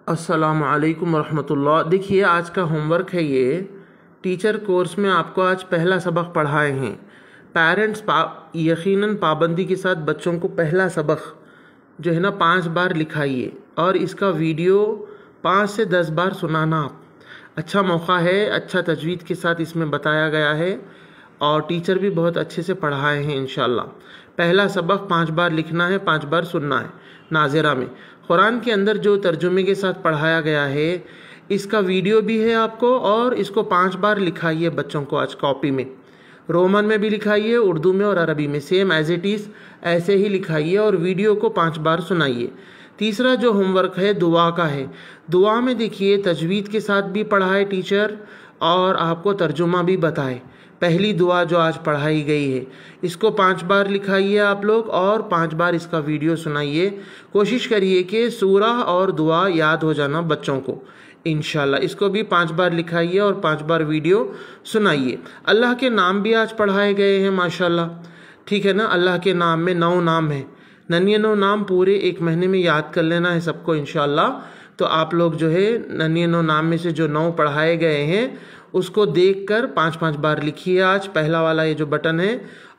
अस्सलामु अलैकुम रहमतुल्लाह। देखिए आज का होमवर्क है ये। टीचर कोर्स में आपको आज पहला सबक पढ़ाए हैं। पेरेंट्स यकीनन पाबंदी के साथ बच्चों को पहला सबक जो है ना 5 बार लिखाइए और इसका वीडियो 5 से 10 बार सुनाना। आप अच्छा मौका है, अच्छा तजवीद के साथ इसमें बताया गया है और टीचर भी बहुत अच्छे से पढ़ाए हैं इंशाल्लाह। पहला सबक 5 बार लिखना है, 5 बार सुनना है। नाज़िरा में कुरान के अंदर जो तर्जुमे के साथ पढ़ाया गया है इसका वीडियो भी है आपको, और इसको 5 बार लिखाइए बच्चों को आज कॉपी में। रोमन में भी लिखाइए, उर्दू में और अरबी में, सेम एज इट इज़ ऐसे ही लिखाइए और वीडियो को 5 बार सुनाइए। तीसरा जो होमवर्क है दुआ का है। दुआ में देखिए तजवीद के साथ भी पढ़ाए टीचर और आपको तर्जुमा भी बताए। पहली दुआ जो आज पढ़ाई गई है इसको 5 बार लिखाइए आप लोग और 5 बार इसका वीडियो सुनाइए। कोशिश करिए कि सूरह और दुआ याद हो जाना बच्चों को इंशाल्लाह। इसको भी 5 बार लिखाइए और 5 बार वीडियो सुनाइए। अल्लाह के नाम भी आज पढ़ाए गए हैं माशाल्लाह, ठीक है ना। अल्लाह के नाम में 9 नाम है, 99 नाम पूरे 1 महीने में याद कर लेना है सबको इंशाल्लाह। तो आप लोग जो है 99 नाम में से जो 9 पढ़ाए गए हैं उसको देखकर 5-5 बार लिखिए। आज पहला वाला ये जो बटन है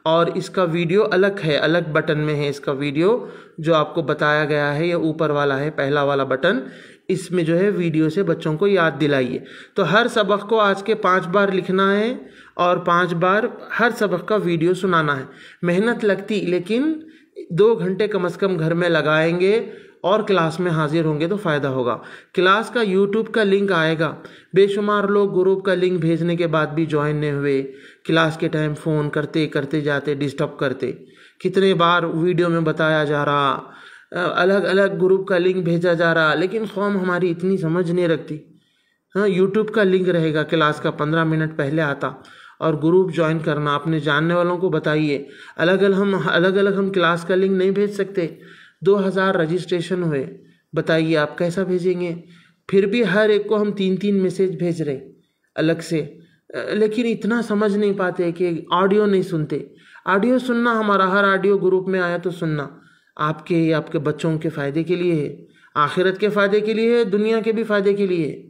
और इसका वीडियो अलग है, अलग बटन में है इसका वीडियो जो आपको बताया गया है, ये ऊपर वाला है पहला वाला बटन। इसमें जो है वीडियो से बच्चों को याद दिलाइए। तो हर सबक को आज के 5 बार लिखना है और 5 बार हर सबक का वीडियो सुनाना है। मेहनत लगती लेकिन 2 घंटे कम से कम घर में लगाएंगे और क्लास में हाजिर होंगे तो फ़ायदा होगा। क्लास का यूट्यूब का लिंक आएगा। बेशुमार लोग ग्रुप का लिंक भेजने के बाद भी ज्वाइन नहीं हुए। क्लास के टाइम फ़ोन करते करते जाते, डिस्टर्ब करते। कितने बार वीडियो में बताया जा रहा, अलग अलग ग्रुप का लिंक भेजा जा रहा, लेकिन कौम हमारी इतनी समझ नहीं रखती। हाँ, यूट्यूब का लिंक रहेगा क्लास का 15 मिनट पहले आता और ग्रुप ज्वाइन करना। अपने जानने वालों को बताइए। अलग अलग हम क्लास का लिंक नहीं भेज सकते। 2000 रजिस्ट्रेशन हुए, बताइए आप कैसा भेजेंगे। फिर भी हर एक को हम 3-3 मैसेज भेज रहे अलग से, लेकिन इतना समझ नहीं पाते कि ऑडियो नहीं सुनते। ऑडियो सुनना, हमारा हर ऑडियो ग्रुप में आया तो सुनना आपके बच्चों के फ़ायदे के लिए है, आखिरत के फ़ायदे के लिए है, दुनिया के भी फ़ायदे के लिए है।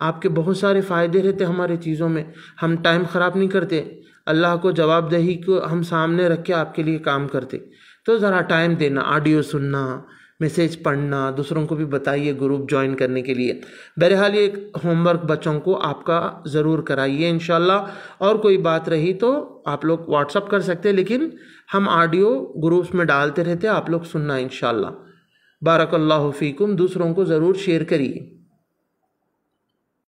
आपके बहुत सारे फ़ायदे रहते हमारे चीज़ों में। हम टाइम ख़राब नहीं करते, अल्लाह को जवाबदेही को हम सामने रख के आपके लिए काम करते। तो ज़रा टाइम देना, ऑडियो सुनना, मैसेज पढ़ना, दूसरों को भी बताइए ग्रुप ज्वाइन करने के लिए। बहरहाल ये होमवर्क बच्चों को आपका ज़रूर कराइए इंशाल्लाह। और कोई बात रही तो आप लोग व्हाट्सअप कर सकते हैं, लेकिन हम ऑडियो ग्रुप्स में डालते रहते, आप लोग सुनना इंशाल्लाह। बारकल्लाहु फीकुम। दूसरों को ज़रूर शेयर करिए।